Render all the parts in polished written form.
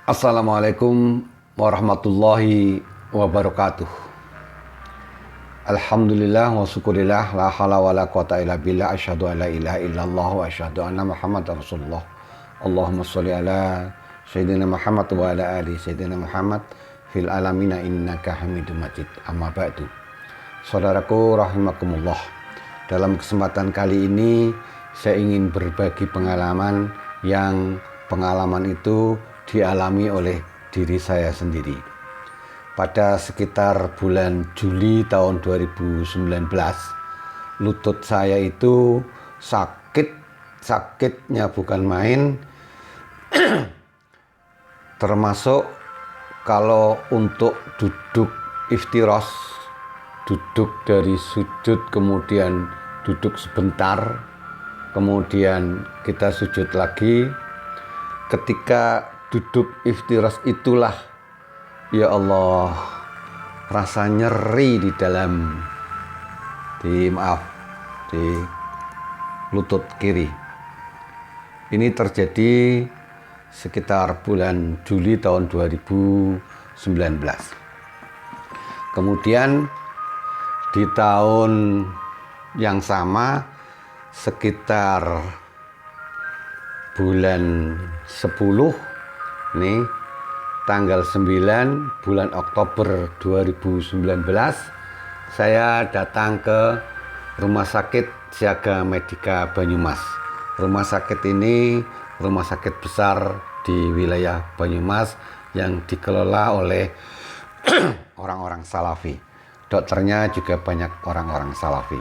Assalamualaikum warahmatullahi wabarakatuh. Alhamdulillah wa syukurillah la hawla wa la quwata illa billah asyhadu an la ilaha illallah wa asyhadu anna Muhammadar Rasulullah. Allahumma sholli ala sayyidina Muhammad wa ala ali sayyidina Muhammad fil alamina innaka Hamidum Majid. Amma ba'du. Saudaraku rahimakumullah. Dalam kesempatan kali ini saya ingin berbagi pengalaman yang pengalaman itu dialami oleh diri saya sendiri. Pada sekitar bulan Juli tahun 2019, lutut saya itu sakitnya bukan main, termasuk kalau untuk duduk iftiros, duduk dari sujud kemudian duduk sebentar, kemudian kita sujud lagi. Ketika duduk iftiras itulah, ya Allah, rasa nyeri di lutut kiri. Ini terjadi sekitar bulan Juli tahun 2019. Kemudian di tahun yang sama, sekitar bulan 10, ini tanggal 9 bulan Oktober 2019, saya datang ke Rumah Sakit Siaga Medika Banyumas. Rumah sakit ini rumah sakit besar di wilayah Banyumas yang dikelola oleh orang-orang Salafi. Dokternya juga banyak orang-orang Salafi.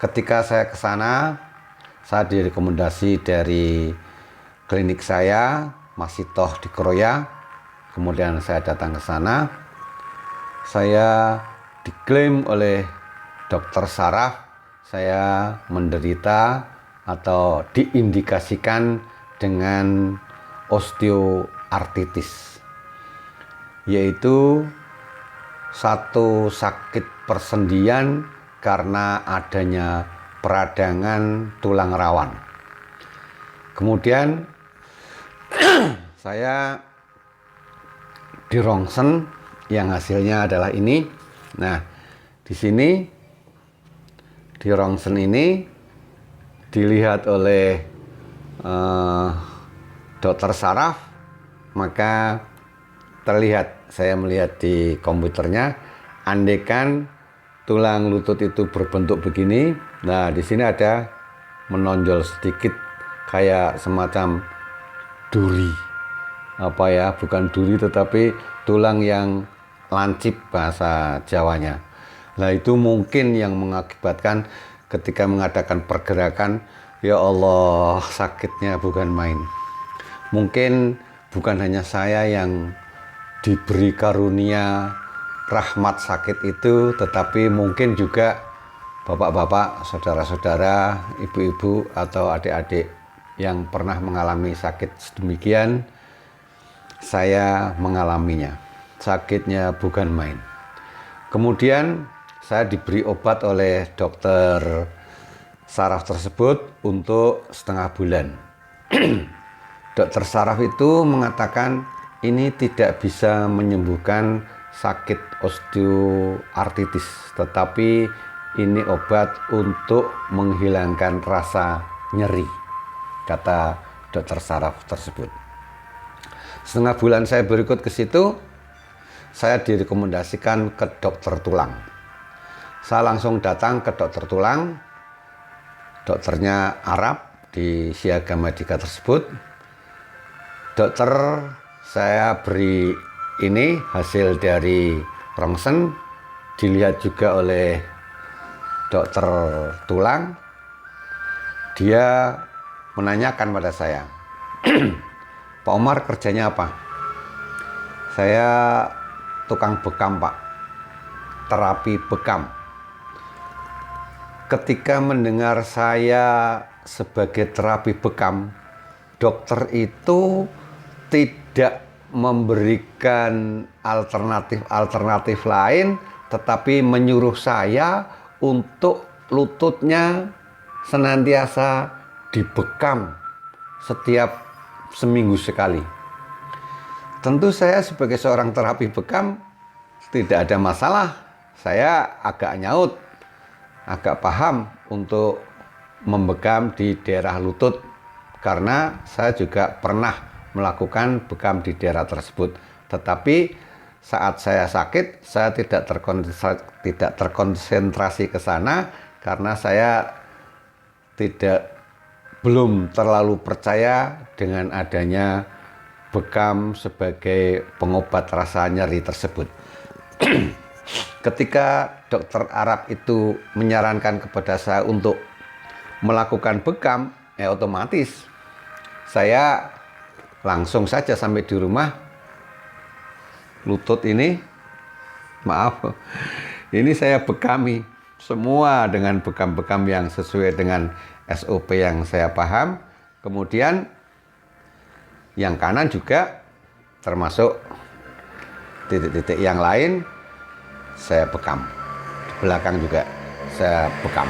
Ketika saya ke sana, saya direkomendasi dari klinik saya, Masitoh di Kroya. Kemudian saya datang ke sana. Saya diklaim oleh dokter saraf saya menderita atau diindikasikan dengan osteoartritis, yaitu satu sakit persendian karena adanya peradangan tulang rawan. Kemudian saya di rongsen yang hasilnya adalah ini. Nah, di sini di rongsen ini dilihat oleh dokter saraf, maka terlihat, saya melihat di komputernya, andaikan tulang lutut itu berbentuk begini. Nah, di sini ada menonjol sedikit kayak semacam duri, bukan duri tetapi tulang yang lancip bahasa Jawanya. Nah, itu mungkin yang mengakibatkan ketika mengadakan pergerakan, ya Allah, sakitnya bukan main. Mungkin bukan hanya saya yang diberi karunia rahmat sakit itu, tetapi mungkin juga bapak-bapak, saudara-saudara, ibu-ibu atau adik-adik yang pernah mengalami sakit sedemikian. Saya mengalaminya. Sakitnya bukan main. Kemudian saya diberi obat oleh dokter saraf tersebut untuk setengah bulan. Dokter saraf itu mengatakan ini tidak bisa menyembuhkan sakit osteoartritis, tetapi ini obat untuk menghilangkan rasa nyeri, kata dokter saraf tersebut. Setengah bulan saya berikut ke situ, saya direkomendasikan ke dokter tulang. Saya langsung datang ke dokter tulang. Dokternya Arab di Siaga Medika tersebut. Dokter, saya beri ini hasil dari rongsen, dilihat juga oleh dokter tulang. Dia menanyakan pada saya, Pak Omar kerjanya apa? Saya tukang bekam, Pak. Terapi bekam. Ketika mendengar saya sebagai terapi bekam, dokter itu tidak memberikan alternatif lain, tetapi menyuruh saya untuk lututnya senantiasa dibekam setiap seminggu sekali. Tentu saya sebagai seorang terapi bekam tidak ada masalah. Saya agak nyaut, agak paham untuk membekam di daerah lutut karena saya juga pernah melakukan bekam di daerah tersebut. Tetapi saat saya sakit, saya tidak terkonsentrasi ke sana karena saya belum terlalu percaya dengan adanya bekam sebagai pengobat rasa nyeri tersebut. Ketika dokter Arab itu menyarankan kepada saya untuk melakukan bekam, ya otomatis saya langsung saja sampai di rumah, lutut ini, maaf, ini saya bekami semua dengan bekam-bekam yang sesuai dengan SOP yang saya paham. Kemudian yang kanan juga termasuk titik-titik yang lain saya bekam. Di belakang juga saya bekam.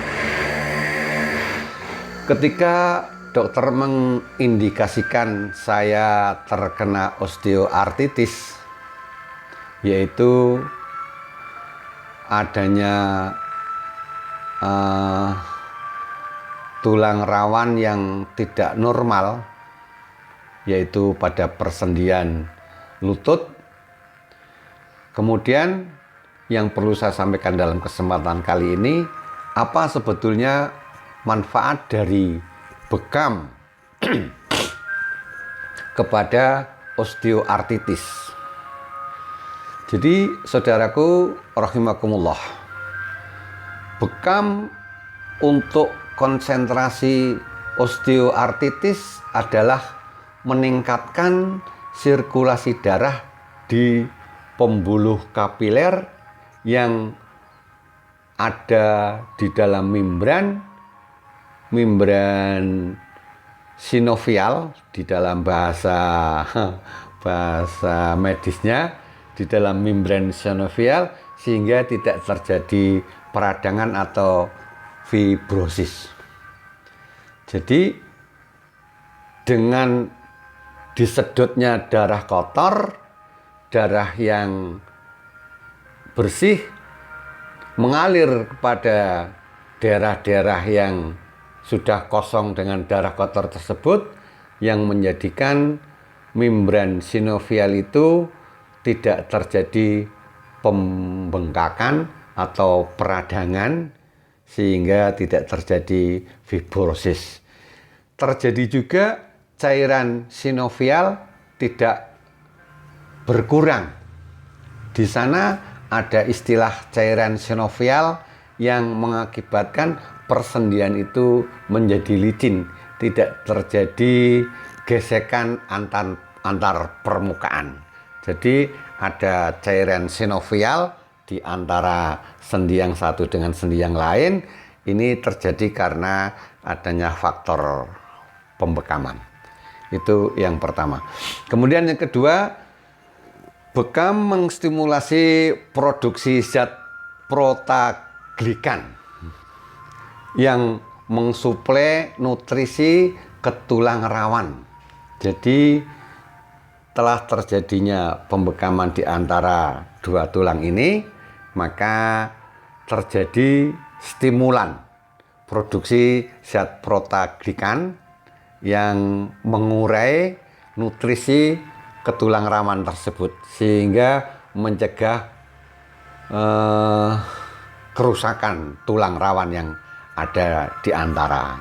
Ketika dokter mengindikasikan saya terkena osteoartritis, yaitu adanya tulang rawan yang tidak normal, yaitu pada persendian lutut. Kemudian yang perlu saya sampaikan dalam kesempatan kali ini, apa sebetulnya manfaat dari bekam kepada osteoartritis. Jadi saudaraku rahimakumullah, bekam untuk konsentrasi osteoartritis adalah meningkatkan sirkulasi darah di pembuluh kapiler yang ada di dalam membran sinovial di dalam bahasa medisnya, di dalam membran sinovial, sehingga tidak terjadi peradangan atau fibrosis. Jadi dengan disedotnya darah kotor, darah yang bersih mengalir kepada daerah-daerah yang sudah kosong dengan darah kotor tersebut, yang menjadikan membran sinovial itu tidak terjadi pembengkakan atau peradangan, sehingga tidak terjadi fibrosis. Terjadi juga cairan sinovial tidak berkurang. Di sana ada istilah cairan sinovial yang mengakibatkan persendian itu menjadi licin, tidak terjadi gesekan antar permukaan. Jadi ada cairan sinovial di antara sendi yang satu dengan sendi yang lain. Ini terjadi karena adanya faktor pembekaman. Itu yang pertama. Kemudian yang kedua, bekam mengstimulasi produksi zat protaglikan yang mensuplai nutrisi ke tulang rawan. Jadi telah terjadinya pembekaman di antara dua tulang ini, maka terjadi stimulan produksi zat protaglikan yang mengurai nutrisi ke tulang rawan tersebut, sehingga mencegah kerusakan tulang rawan yang ada di antara.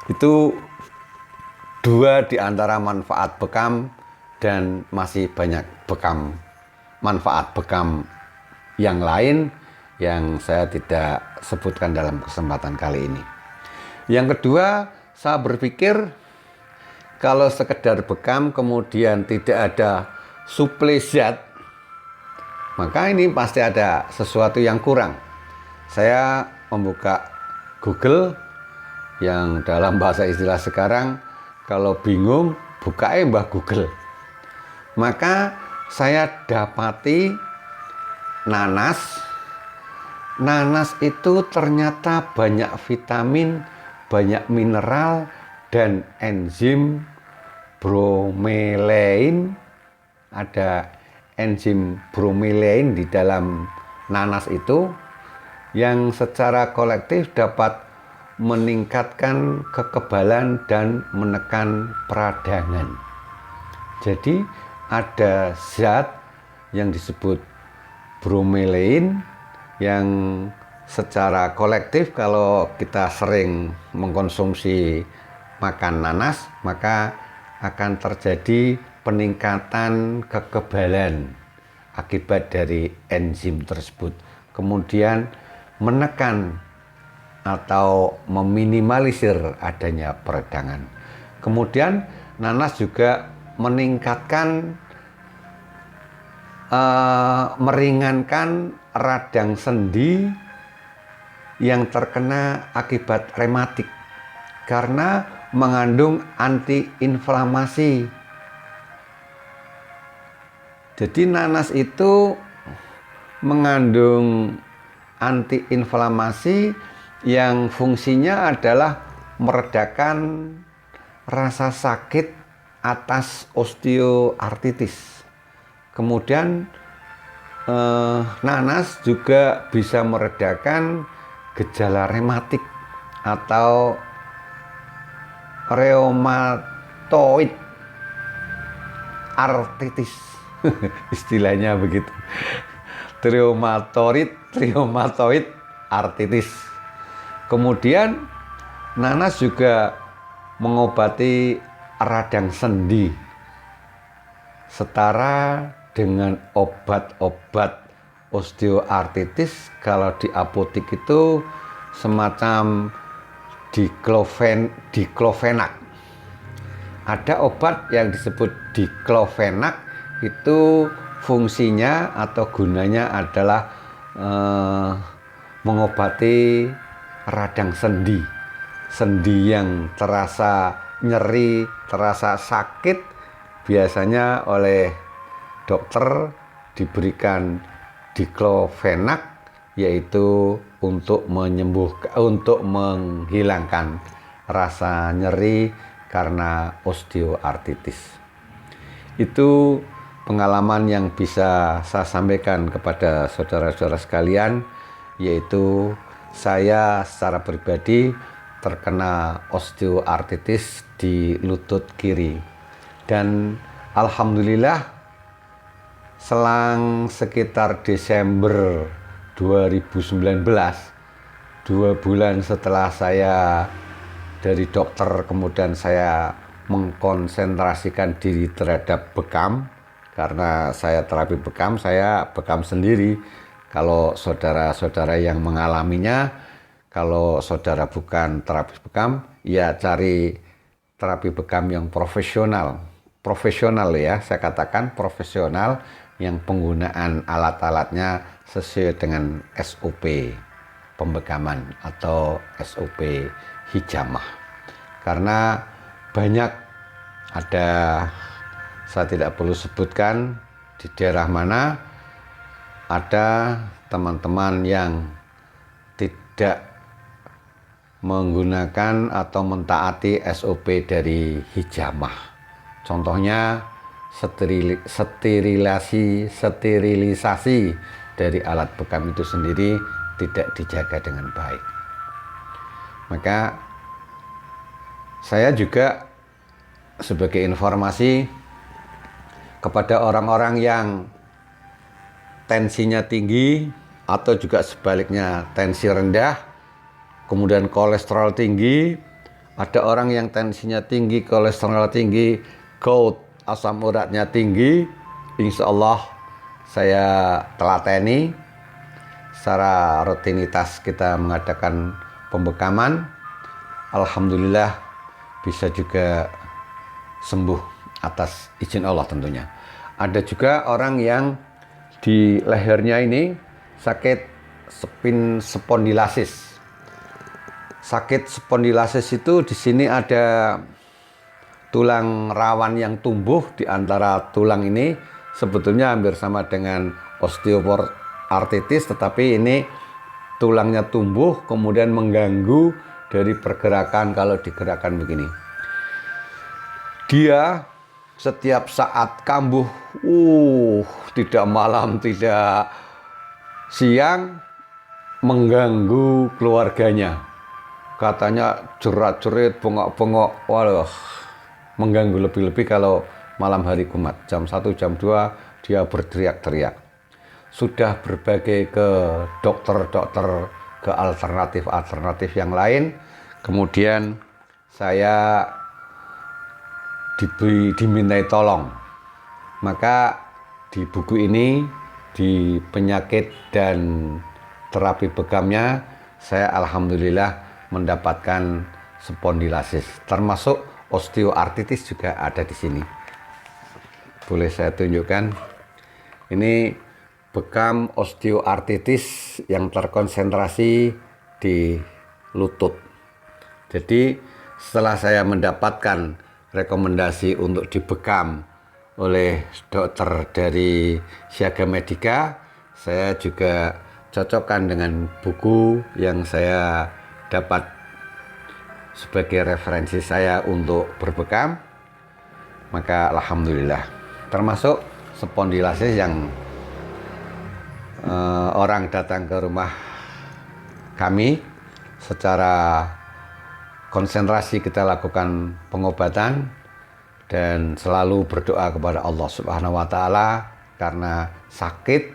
Itu dua di antara manfaat bekam, dan masih banyak manfaat bekam yang lain yang saya tidak sebutkan dalam kesempatan kali ini. Yang kedua, saya berpikir kalau sekedar bekam kemudian tidak ada suplai zat, maka ini pasti ada sesuatu yang kurang. Saya membuka Google, yang dalam bahasa istilah sekarang kalau bingung buka Mbah Google. Maka saya dapati nanas. Nanas itu ternyata banyak vitamin, banyak mineral, dan enzim bromelain ada enzim bromelain di dalam nanas itu yang secara kolektif dapat meningkatkan kekebalan dan menekan peradangan. Jadi ada zat yang disebut bromelain yang secara kolektif kalau kita sering mengkonsumsi makan nanas maka akan terjadi peningkatan kekebalan akibat dari enzim tersebut. Kemudian menekan atau meminimalisir adanya peradangan. Kemudian nanas juga meningkatkan meringankan radang sendi yang terkena akibat rematik karena mengandung antiinflamasi. Jadi nanas itu mengandung antiinflamasi yang fungsinya adalah meredakan rasa sakit atas osteoartritis. Kemudian nanas juga bisa meredakan gejala rematik atau rheumatoid arthritis. Istilahnya begitu. Rheumatoid arthritis. Kemudian nanas juga mengobati radang sendi setara dengan obat-obat osteoartritis. Kalau di apotek itu semacam diclofenac. Ada obat yang disebut diclofenac, itu fungsinya atau gunanya adalah mengobati radang sendi yang terasa nyeri, terasa sakit, biasanya oleh dokter diberikan diclofenac, yaitu untuk menghilangkan rasa nyeri karena osteoartritis. Itu pengalaman yang bisa saya sampaikan kepada saudara-saudara sekalian, yaitu saya secara pribadi terkena osteoartritis di lutut kiri. Dan alhamdulillah selang sekitar Desember 2019, 2 bulan setelah saya dari dokter, kemudian saya mengkonsentrasikan diri terhadap bekam. Karena saya terapi bekam, saya bekam sendiri. Kalau saudara-saudara yang mengalaminya, kalau saudara bukan terapis bekam, ya cari terapi bekam yang profesional. Profesional ya, saya katakan profesional, yang penggunaan alat-alatnya sesuai dengan SOP pembekaman atau SOP hijamah. Karena banyak ada, saya tidak perlu sebutkan di daerah mana, ada teman-teman yang tidak menggunakan atau mentaati SOP dari hijamah. Contohnya sterilisasi dari alat bekam itu sendiri tidak dijaga dengan baik. Maka saya juga sebagai informasi kepada orang-orang yang tensinya tinggi atau juga sebaliknya tensi rendah, kemudian kolesterol tinggi. Ada orang yang tensinya tinggi, kolesterol tinggi, gout, asam uratnya tinggi. Insya Allah saya telateni secara rutinitas kita mengadakan pembekaman. Alhamdulillah bisa juga sembuh atas izin Allah tentunya. Ada juga orang yang di lehernya ini sakit spondilasis. Sakit spondilasis itu di sini ada tulang rawan yang tumbuh di antara tulang ini, sebetulnya hampir sama dengan osteoartritis, tetapi ini tulangnya tumbuh kemudian mengganggu dari pergerakan. Kalau digerakkan begini, dia setiap saat kambuh, tidak malam, tidak siang, mengganggu keluarganya. Katanya jerat-jerit, bengok-bengok, waduh, mengganggu lebih-lebih kalau malam hari Jumat. Jam 1, jam 2 dia berteriak-teriak. Sudah berbagai ke dokter-dokter, ke alternatif-alternatif yang lain. Kemudian saya dimintai tolong. Maka di buku ini, di penyakit dan terapi bekamnya, saya alhamdulillah mendapatkan spondilosis, termasuk osteoartritis juga ada di sini. Boleh saya tunjukkan? Ini bekam osteoartritis yang terkonsentrasi di lutut. Jadi setelah saya mendapatkan rekomendasi untuk dibekam oleh dokter dari Siaga Medica, saya juga cocokkan dengan buku yang saya dapat sebagai referensi saya untuk berbekam. Maka alhamdulillah, termasuk spondilosis yang orang datang ke rumah kami secara konsentrasi kita lakukan pengobatan dan selalu berdoa kepada Allah Subhanahu wa taala, karena sakit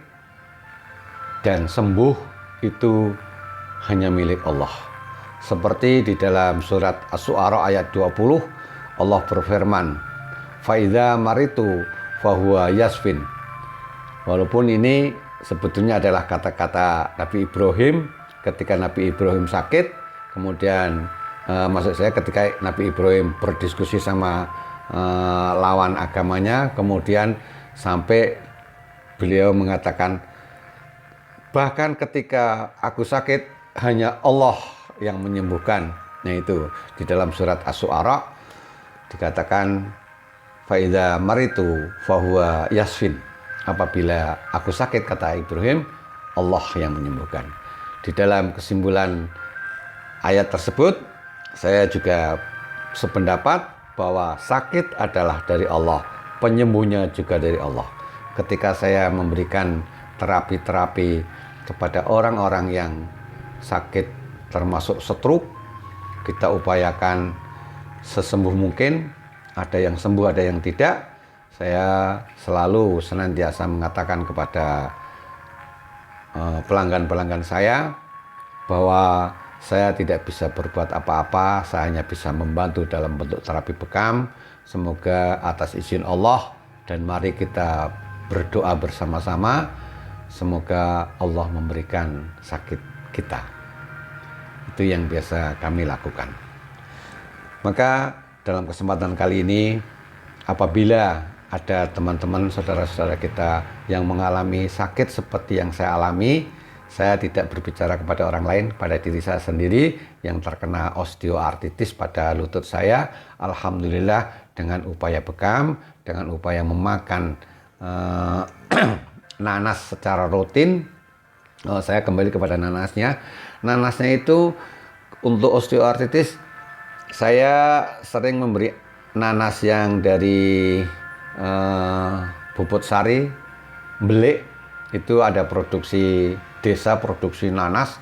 dan sembuh itu hanya milik Allah. Seperti di dalam surat Asy-Syu'ara ayat 20, Allah berfirman, "Fa idza maritu fahuwa yasfin." Walaupun ini sebetulnya adalah kata-kata Nabi Ibrahim ketika Nabi Ibrahim sakit, kemudian maksud saya ketika Nabi Ibrahim berdiskusi sama lawan agamanya, kemudian sampai beliau mengatakan, bahkan ketika aku sakit hanya Allah yang menyembuhkan. Nah itu di dalam surat Asy-Syu'ara dikatakan, faida maritu fahuwa yasfin. Apabila aku sakit, kata Ibrahim, Allah yang menyembuhkan. Di dalam kesimpulan ayat tersebut, saya juga sependapat bahwa sakit adalah dari Allah, penyembuhnya juga dari Allah. Ketika saya memberikan terapi-terapi kepada orang-orang yang sakit termasuk stroke, kita upayakan sesembuh mungkin. Ada yang sembuh, ada yang tidak. Saya selalu senantiasa mengatakan kepada pelanggan-pelanggan saya bahwa saya tidak bisa berbuat apa-apa, saya hanya bisa membantu dalam bentuk terapi bekam. Semoga atas izin Allah, dan mari kita berdoa bersama-sama, semoga Allah memberikan sakit kita. Itu yang biasa kami lakukan. Maka dalam kesempatan kali ini, apabila ada teman-teman, saudara-saudara kita yang mengalami sakit seperti yang saya alami, saya tidak berbicara kepada orang lain, pada diri saya sendiri yang terkena osteoartritis pada lutut saya. Alhamdulillah, dengan upaya bekam, dengan upaya memakan nanas secara rutin, saya kembali kepada nanasnya. Nanasnya itu untuk osteoartritis, saya sering memberi nanas yang dari Bubut Sari, Belik. Itu ada produksi desa, produksi nanas.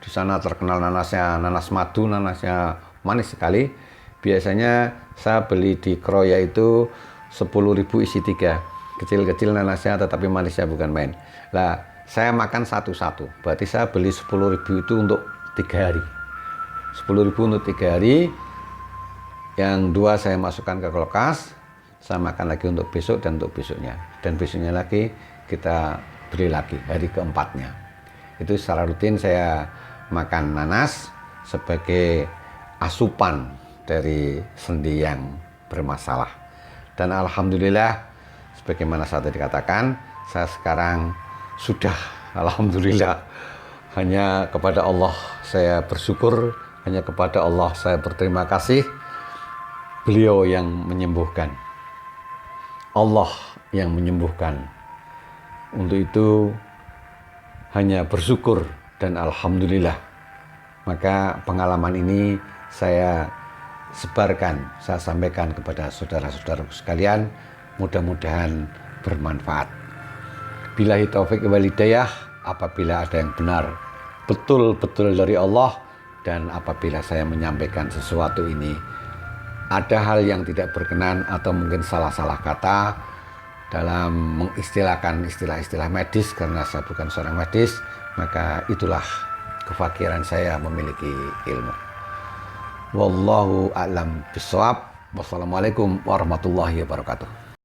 Di sana terkenal nanasnya nanas madu, nanasnya manis sekali. Biasanya saya beli di Kroya itu 10.000 isi 3. Kecil-kecil nanasnya tetapi manisnya bukan main. Lah, saya makan satu-satu. Berarti saya beli 10.000 itu untuk 3 hari. 10.000 untuk 3 hari. Yang 2 saya masukkan ke kulkas. Saya makan lagi untuk besok dan untuk besoknya. Dan besoknya lagi kita beli lagi hari keempatnya. Itu secara rutin saya makan nanas sebagai asupan dari sendi yang bermasalah. Dan alhamdulillah, sebagaimana saya tadi katakan, saya sekarang sudah alhamdulillah, hanya kepada Allah saya bersyukur, hanya kepada Allah saya berterima kasih. Beliau yang menyembuhkan, Allah yang menyembuhkan. Untuk itu hanya bersyukur dan alhamdulillah. Maka pengalaman ini saya sebarkan, saya sampaikan kepada saudara-saudara sekalian, mudah-mudahan bermanfaat. Billahi taufik wal hidayah, apabila ada yang benar betul-betul dari Allah, dan apabila saya menyampaikan sesuatu ini ada hal yang tidak berkenan atau mungkin salah-salah kata dalam mengistilahkan istilah-istilah medis, karena saya bukan seorang medis, maka itulah kefakiran saya memiliki ilmu. Wallahu a'lam bishawab. Wassalamualaikum warahmatullahi wabarakatuh.